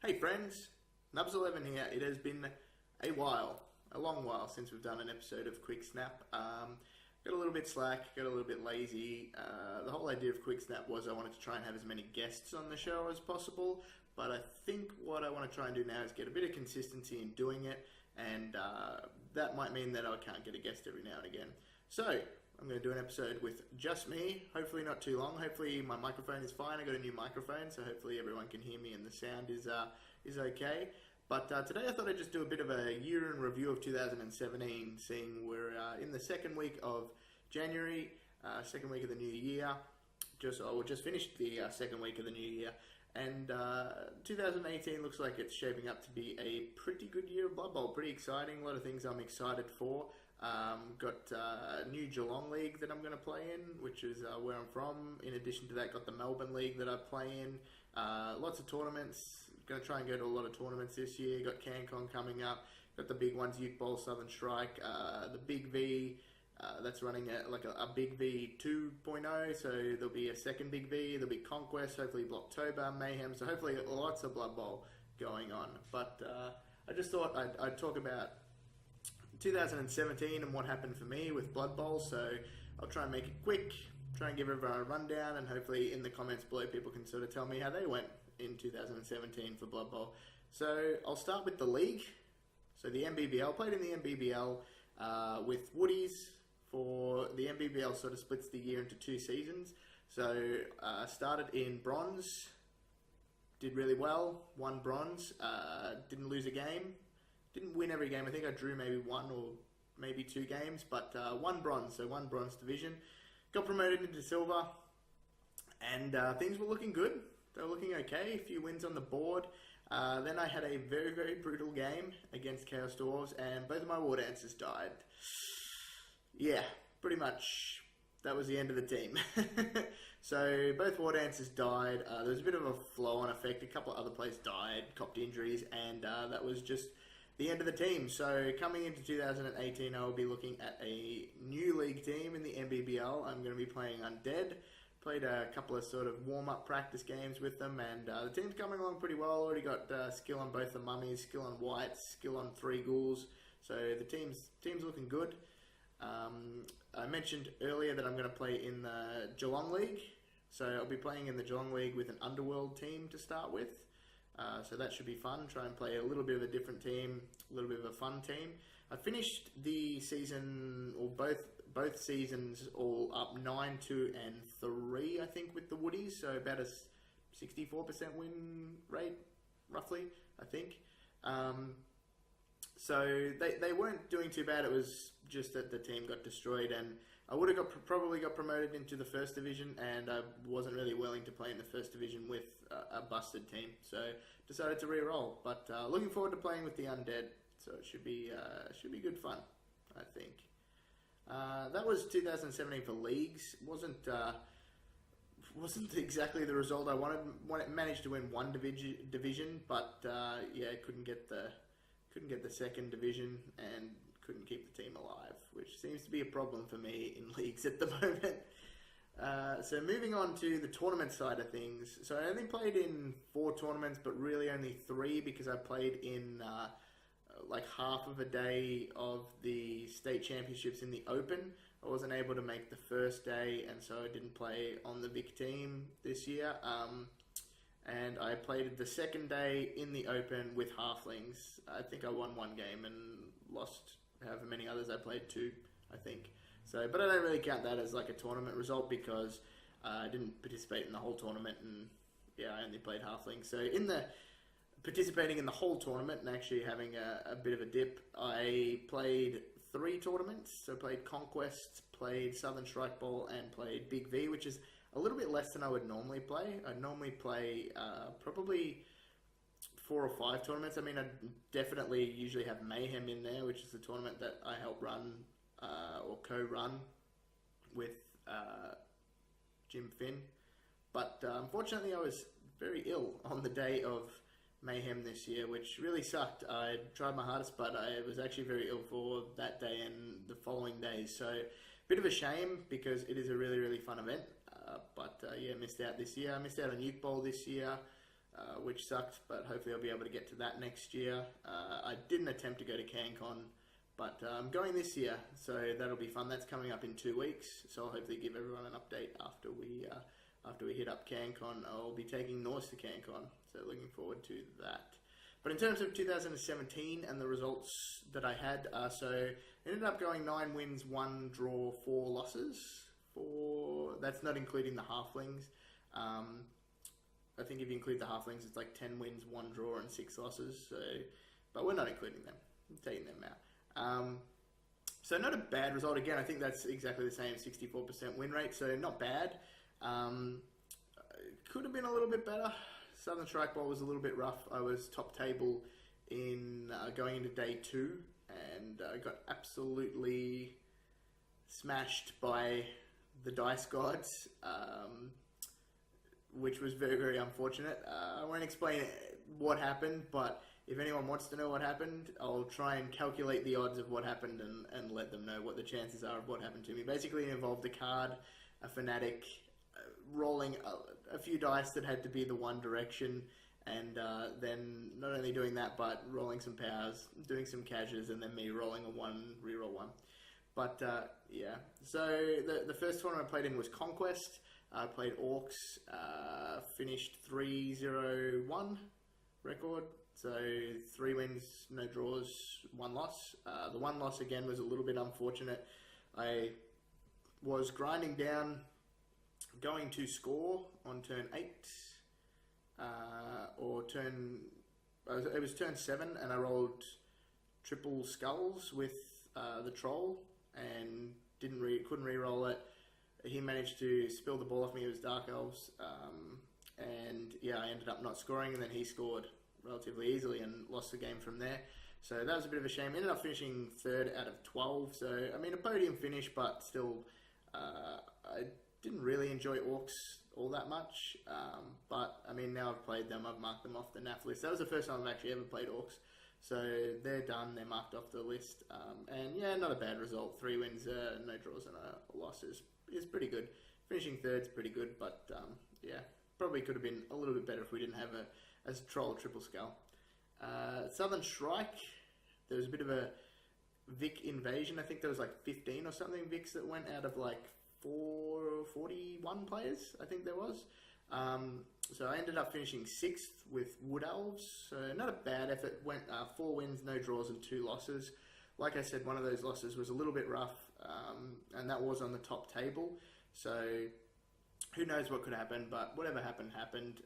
Hey friends, Nubs11 here. It has been a long while since we've done an episode of Quick Snap. Got a little bit slack, got a little bit lazy. The whole idea of Quick Snap was I wanted to try and have as many guests on the show as possible, but I think what I want to try and do now is get a bit of consistency in doing it, and that might mean that I can't get a guest every now and again. So, I'm going to do an episode with just me, hopefully not too long. Hopefully my microphone is fine. I got a new microphone, so hopefully everyone can hear me and the sound is okay. But today I thought I'd just do a bit of a year in review of 2017, seeing we're in the second week of January, second week of the new year. Just finished the second week of the new year. And 2018 looks like it's shaping up to be a pretty good year of Blood Bowl. Pretty exciting, a lot of things I'm excited for. Got a new Geelong League that I'm going to play in, which is where I'm from. In addition to that, got the Melbourne League that I play in. Lots of tournaments. Going to try and go to a lot of tournaments this year. Got CanCon coming up. Got the big ones, Youth Bowl, Southern Strike, the Big V. That's running a Big V 2.0, so there'll be a second Big V. There'll be Conquest, hopefully Blocktober, Mayhem. So hopefully lots of Blood Bowl going on. But I just thought I'd talk about 2017 and what happened for me with Blood Bowl, so I'll try and make it quick, try and give everyone a rundown, and hopefully in the comments below people can sort of tell me how they went in 2017 for Blood Bowl. So I'll start with the league. So the NBBL, played in the NBBL with Woodies. For the NBBL sort of splits the year into two seasons. So started in bronze, did really well, won bronze, didn't lose a game. Didn't win every game. I think I drew maybe one or maybe two games, but won bronze, so won bronze division. Got promoted into silver, and things were looking good. They were looking okay. A few wins on the board. Then I had a very, very brutal game against Chaos Dwarves, and both of my War Dancers died. Yeah, pretty much. That was the end of the team. So both War Dancers died. There was a bit of a flow-on effect. A couple of other players died, copped injuries, and that was just the end of the team. So coming into 2018, I will be looking at a new league team in the NBBL. I'm going to be playing Undead. Played a couple of sort of warm-up practice games with them, and the team's coming along pretty well. Already got skill on both the mummies, skill on whites, skill on 3 ghouls. So the team's looking good. I mentioned earlier that I'm going to play in the Geelong League. So I'll be playing in the Geelong League with an Underworld team to start with. So that should be fun. Try and play a little bit of a different team, a little bit of a fun team. I finished the season, or both seasons, all up 9-2 and 3, I think, with the Woodies. So about a 64% win rate, roughly, I think. So they weren't doing too bad. It was just that the team got destroyed, and I would have probably got promoted into the first division, and I wasn't really willing to play in the first division with a busted team, so decided to re-roll. But looking forward to playing with the Undead, so it should be good fun, I think. That was 2017 for leagues. Wasn't exactly the result I wanted. Managed to win one division, but couldn't get the second division and couldn't keep the team alive, which seems to be a problem for me in leagues at the moment. So moving on to the tournament side of things. So I only played in 4 tournaments, but really only 3 because I played in like half of a day of the state championships in the Open. I wasn't able to make the first day, and so I didn't play on the Vic team this year. And I played the second day in the Open with Halflings. I think I won 1 game and lost however many others I played, 2, I think. So, but I don't really count that as like a tournament result because I didn't participate in the whole tournament, and I only played Halflings. So participating in the whole tournament and actually having a bit of a dip, I played 3 tournaments. So played Conquest, played Southern Strike Bowl, and played Big V, which is a little bit less than I would normally play. I'd normally play probably 4 or 5 tournaments. I mean, I definitely usually have Mayhem in there, which is the tournament that I help run or co-run with Jim Finn. But unfortunately, I was very ill on the day of Mayhem this year, which really sucked. I tried my hardest, but I was actually very ill for that day and the following days. So, bit of a shame because it is a really, really fun event. But missed out this year. I missed out on Youth Bowl this year. which sucked, but hopefully I'll be able to get to that next year. I didn't attempt to go to CanCon, but I'm going this year, so that'll be fun. That's coming up in 2 weeks, so I'll hopefully give everyone an update after we hit up CanCon. I'll be taking Norse to CanCon, so looking forward to that. But in terms of 2017 and the results that I had, so I ended up going 9 wins, 1 draw, 4 losses. That's not including the halflings. I think if you include the halflings, it's like 10 wins, 1 draw, and 6 losses. So, but we're not including them. I'm taking them out. So not a bad result. Again, I think that's exactly the same, 64% win rate. So not bad. Could have been a little bit better. Southern Strike Bowl was a little bit rough. I was top table in going into day 2, and got absolutely smashed by the dice gods, which was very, very unfortunate. I won't explain what happened, but if anyone wants to know what happened, I'll try and calculate the odds of what happened and let them know what the chances are of what happened to me. Basically, it involved a card, a fanatic, rolling a few dice that had to be the one direction, and then not only doing that, but rolling some powers, doing some cashes, and then me rolling a 1, reroll 1. But yeah, so the first tournament I played in was Conquest. I played Orcs, finished 3-0-1 record. So 3 wins, no draws, 1 loss. The 1 loss again was a little bit unfortunate. I was grinding down, going to score on turn 8, it was turn 7, and I rolled triple skulls with the troll, and couldn't re-roll it. He managed to spill the ball off me. It was Dark Elves, and yeah, I ended up not scoring, and then he scored relatively easily and lost the game from there. So that was a bit of a shame. Ended up finishing 3rd out of 12. So I mean, a podium finish, but still, I didn't really enjoy Orcs all that much. But I mean, now I've played them, I've marked them off the NAF list. That was the first time I've actually ever played Orcs. So they're done, they're marked off the list. And yeah, not a bad result. 3 wins, no draws, and a loss is pretty good. Finishing 3rd's pretty good, but yeah, probably could have been a little bit better if we didn't have a troll triple skull. Southern Shrike, there was a bit of a Vic invasion. I think there was like 15 or something Vics that went out of like 41 players, I think there was. So I ended up finishing 6th with Wood Elves, so not a bad effort. Went 4 wins, no draws, and 2 losses. Like I said, one of those losses was a little bit rough, and that was on the top table. So who knows what could happen, but whatever happened, happened.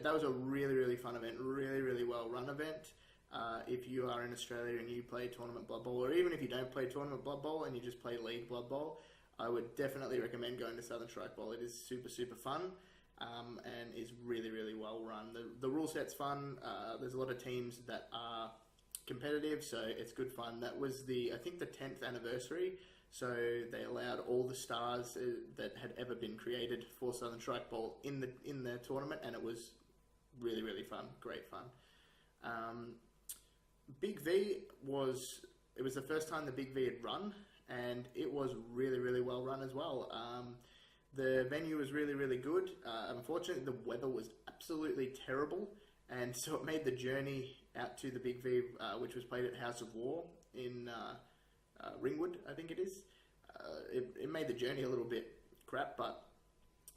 That was a really, really fun event, really, really well run event. If you are in Australia and you play Tournament Blood Bowl, or even if you don't play Tournament Blood Bowl and you just play League Blood Bowl, I would definitely recommend going to Southern Strike Bowl. It is super, super fun, and is really, really well run. The rule set's fun. There's a lot of teams that are competitive, so it's good fun. That was I think the 10th anniversary, so they allowed all the stars that had ever been created for Southern Strike Bowl in the tournament, and it was really, really fun, great fun. Big V was the first time the Big V had run, and it was really, really well run as well. The venue was really, really good. Unfortunately, the weather was absolutely terrible, and so it made the journey out to the Big V, which was played at House of War in Ringwood, I think it is. It made the journey a little bit crap, but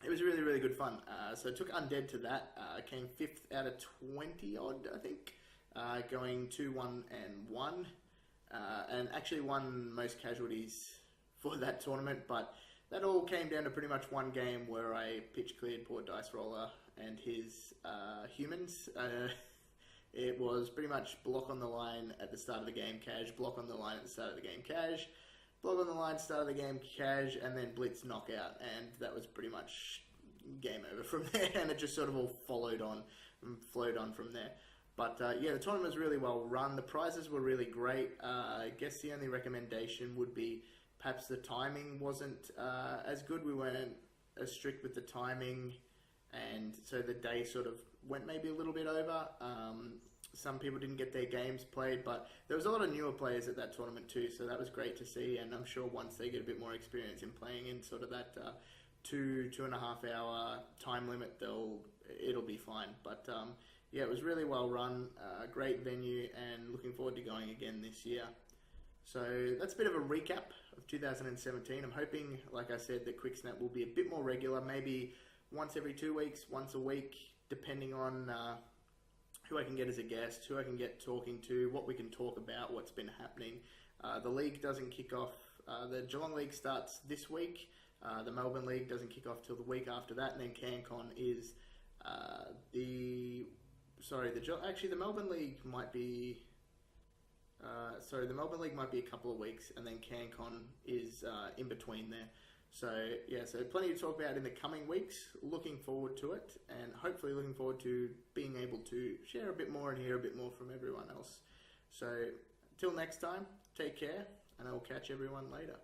it was really, really good fun. So I took Undead to that. Came 5th out of 20 odd, I think, going 2-1-1, and actually won most casualties for that tournament. But that all came down to pretty much one game where I pitch cleared poor Dice Roller and his humans. It was pretty much block on the line at the start of the game, cash, block on the line at the start of the game, cash, block on the line, start of the game, cash, and then blitz knockout, and that was pretty much game over from there, and it just sort of all flowed on from there. But yeah, the tournament was really well run. The prizes were really great. I guess the only recommendation would be perhaps the timing wasn't as good. We weren't as strict with the timing, and so the day sort of went maybe a little bit over. Some people didn't get their games played, but there was a lot of newer players at that tournament too, so that was great to see. And I'm sure once they get a bit more experience in playing in sort of that 2.5 hour time limit, it'll be fine. But yeah, it was really well run, great venue, and looking forward to going again this year. So that's a bit of a recap of 2017. I'm hoping, like I said, that Quicksnap will be a bit more regular, maybe once every 2 weeks, once a week, depending on who I can get as a guest, who I can get talking to, what we can talk about, what's been happening. The league doesn't kick off, the Geelong League starts this week, the Melbourne League doesn't kick off till the week after that, and then CanCon is the Melbourne League might be... the Melbourne League might be a couple of weeks, and then CanCon is in between there. So yeah, so plenty to talk about in the coming weeks. Looking forward to it, and hopefully looking forward to being able to share a bit more and hear a bit more from everyone else. So till next time, take care, and I will catch everyone later.